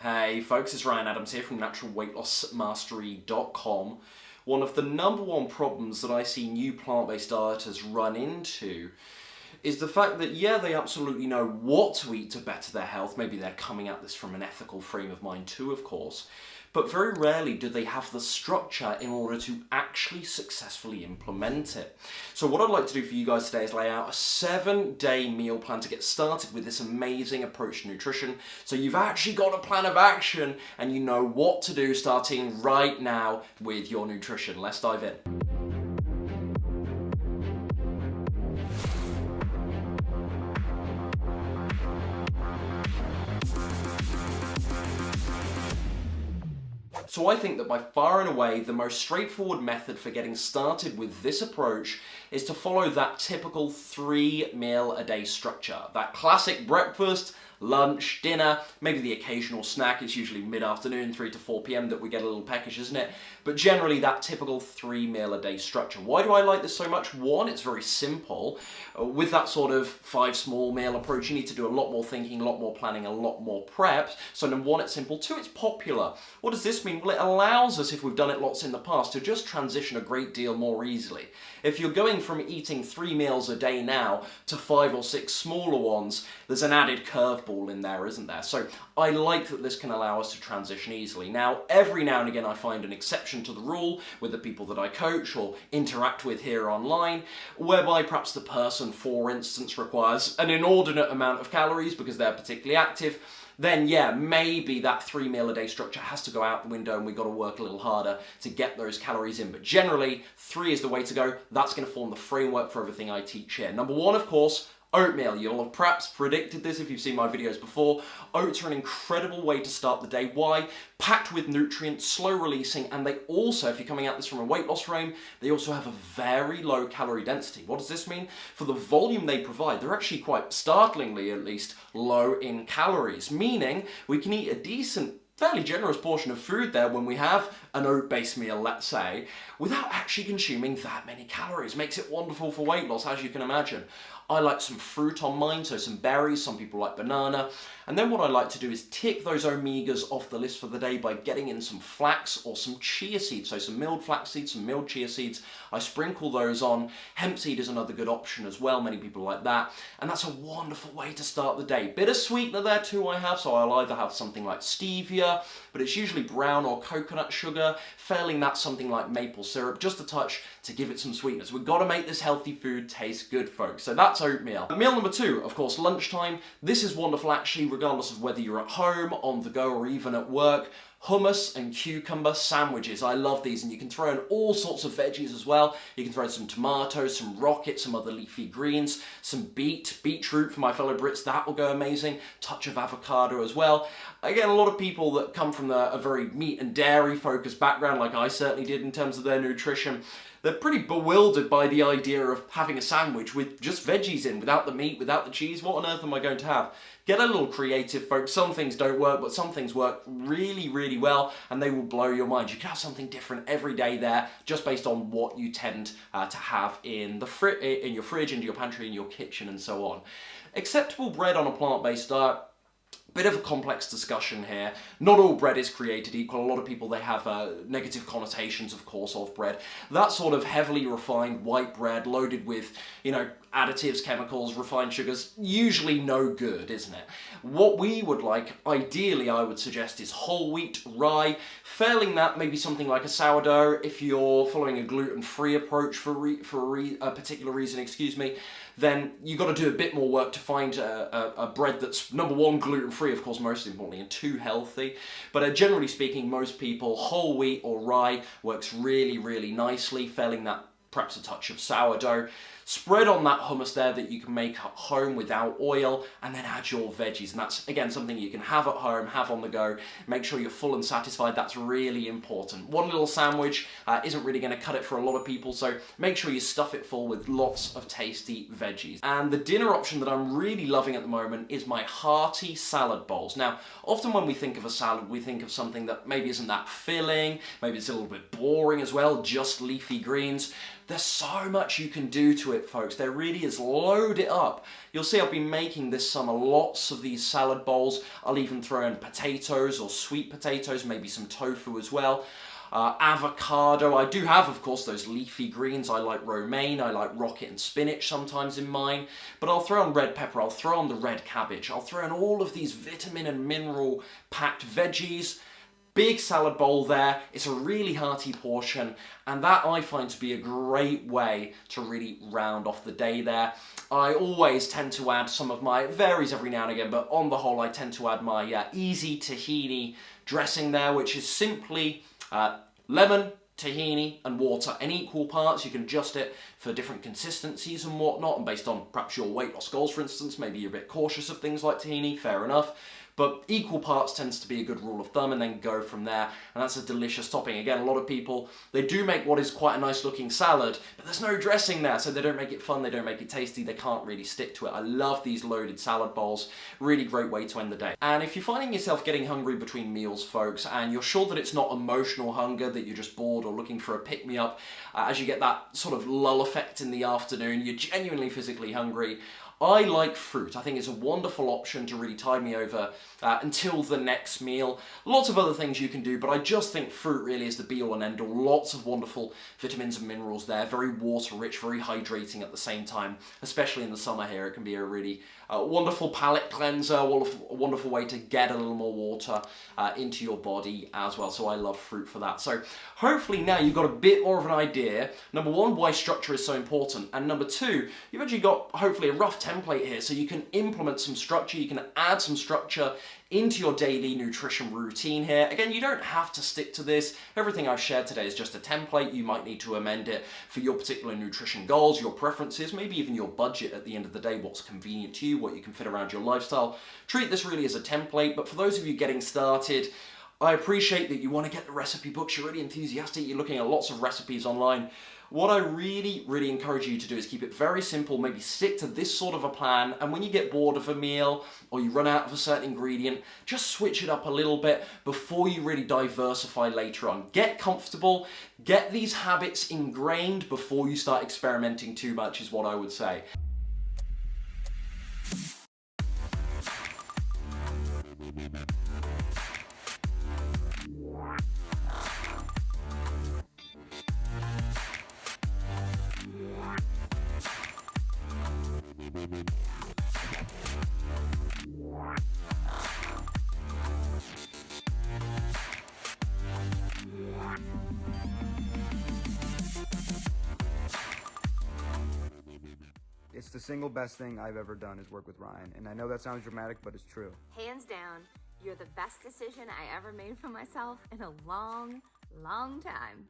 Hey folks, it's Ryan Adams here from naturalweightlossmastery.com. One of the number one problems that I see new plant-based dieters run into is the fact that, yeah, they absolutely know what to eat to better their health. Maybe they're coming at this from an ethical frame of mind too, of course. But very rarely do they have the structure in order to actually successfully implement it. So what I'd like to do for you guys today is lay out a 7-day meal plan to get started with this amazing approach to nutrition. So you've actually got a plan of action and you know what to do starting right now with your nutrition. Let's dive in. So I think that by far and away the most straightforward method for getting started with this approach is to follow that typical 3-meal-a-day structure. That classic breakfast, lunch, dinner, maybe the occasional snack. It's usually mid-afternoon, 3 to 4 p.m. that we get a little peckish, isn't it? But generally that typical 3-meal-a-day structure. Why do I like this so much? One, it's very simple. With that sort of 5 small meal approach, you need to do a lot more thinking, a lot more planning, a lot more prep. So number one, it's simple. Two, it's popular. What does this mean? Well, it allows us, if we've done it lots in the past, to just transition a great deal more easily. If you're going from eating 3 meals a day now to 5 or 6 smaller ones, there's an added curveball in there, isn't there? So I like that this can allow us to transition easily. Now, every now and again I find an exception to the rule with the people that I coach or interact with here online, whereby perhaps the person, for instance, requires an inordinate amount of calories because they're particularly active. Then yeah, maybe that 3-meal-a-day structure has to go out the window and we've got to work a little harder to get those calories in. But generally, 3 is the way to go. That's going to form the framework for everything I teach here. Number one, of course, oatmeal. You'll have perhaps predicted this if you've seen my videos before. Oats are an incredible way to start the day. Why? Packed with nutrients, slow releasing, and they also, if you're coming at this from a weight loss frame, they also have a very low calorie density. What does this mean? For the volume they provide, they're actually quite startlingly, at least, low in calories, meaning we can eat a decent, fairly generous portion of food there when we have an oat-based meal, let's say, without actually consuming that many calories. Makes it wonderful for weight loss, as you can imagine. I like some fruit on mine, so some berries, some people like banana. And then what I like to do is tick those omegas off the list for the day by getting in some flax or some chia seeds. So some milled flax seeds, some milled chia seeds. I sprinkle those on. Hemp seed is another good option as well. Many people like that. And that's a wonderful way to start the day. Bit of sweetener there too I have, so I'll either have something like stevia, but it's usually brown or coconut sugar. Failing that, something like maple syrup, just a touch to give it some sweetness. We've got to make this healthy food taste good, folks. So that's oatmeal. Meal number 2, of course, lunchtime. This is wonderful actually, regardless of whether you're at home, on the go, or even at work. Hummus and cucumber sandwiches. I love these, and you can throw in all sorts of veggies as well. You can throw in some tomatoes, some rocket, some other leafy greens, some beetroot for my fellow Brits, that will go amazing. Touch of avocado as well. Again, a lot of people that come from a very meat and dairy focused background, like I certainly did in terms of their nutrition, they're pretty bewildered by the idea of having a sandwich with just veggies in, without the meat, without the cheese. What on earth am I going to have? Get a little creative, folks. Some things don't work, but some things work really, really well, and they will blow your mind. You can have something different every day there, just based on what you tend to have in your fridge, in your pantry, in your kitchen, and so on. Acceptable bread on a plant-based diet. Bit of a complex discussion here. Not all bread is created equal. A lot of people, they have negative connotations, of course, of bread. That sort of heavily refined white bread loaded with, additives, chemicals, refined sugars, usually no good, isn't it? What we would like, ideally, I would suggest, is whole wheat, rye. Failing that, maybe something like a sourdough. If you're following a gluten-free approach for a particular reason, then you've got to do a bit more work to find a bread that's, number one, gluten-free, of course, most importantly, and 2, healthy. But generally speaking, most people, whole wheat or rye works really, really nicely. Failing that, perhaps a touch of sourdough. Spread on that hummus there that you can make at home without oil, and then add your veggies. And that's, again, something you can have at home, have on the go. Make sure you're full and satisfied. That's really important. One little sandwich isn't really going to cut it for a lot of people, so make sure you stuff it full with lots of tasty veggies. And the dinner option that I'm really loving at the moment is my Hearty salad bowls. Now, often when we think of a salad, we think of something that maybe isn't that filling, maybe it's a little bit boring as well, just leafy greens. There's so much you can do to it it, folks. There really is. Load it up. You'll see I've been making this summer lots of these salad bowls. I'll even throw in potatoes or sweet potatoes, maybe some tofu as well. Avocado. I do have, of course, those leafy greens. I like romaine, I like rocket and spinach sometimes in mine, but I'll throw on red pepper, I'll throw on the red cabbage, I'll throw in all of these vitamin and mineral packed veggies. Big salad bowl there. It's a really hearty portion, and that I find to be a great way to really round off the day there. I always tend to add some of my, it varies every now and again, but on the whole I tend to add my easy tahini dressing there, which is simply lemon, tahini and water in equal parts. You can adjust it for different consistencies and whatnot, and based on perhaps your weight loss goals, for instance, maybe you're a bit cautious of things like tahini, fair enough. But equal parts tends to be a good rule of thumb, and then go from there. And that's a delicious topping. Again, a lot of people, they do make what is quite a nice looking salad, but there's no dressing there, so they don't make it fun, they don't make it tasty, they can't really stick to it. I love these loaded salad bowls. Really great way to end the day. And if you're finding yourself getting hungry between meals, folks, and you're sure that it's not emotional hunger, that you're just bored or looking for a pick-me-up, as you get that sort of lull effect in the afternoon, you're genuinely physically hungry, I like fruit. I think it's a wonderful option to really tide me over until the next meal. Lots of other things you can do, but I just think fruit really is the be-all and end-all. Lots of wonderful vitamins and minerals there, very water-rich, very hydrating at the same time, especially in the summer here. It can be a really wonderful palate cleanser, a wonderful way to get a little more water into your body as well. So I love fruit for that. So hopefully now you've got a bit more of an idea, number one, why structure is so important, and number two, you've actually got hopefully a rough template here so you can implement some structure, you can add some structure into your daily nutrition routine here. Again, you don't have to stick to this. Everything I've shared today is just a template. You might need to amend it for your particular nutrition goals, your preferences, maybe even your budget at the end of the day, what's convenient to you, what you can fit around your lifestyle. Treat this really as a template, but for those of you getting started, I appreciate that you want to get the recipe books, you're really enthusiastic, you're looking at lots of recipes online. What I really encourage you to do is keep it very simple, maybe stick to this sort of a plan, and when you get bored of a meal or you run out of a certain ingredient, just switch it up a little bit before you really diversify later on. Get comfortable, get these habits ingrained before you start experimenting too much is what I would say. It's the single best thing I've ever done is work with Ryan. And I know that sounds dramatic, but it's true. Hands down, you're the best decision I ever made for myself in a long, long time.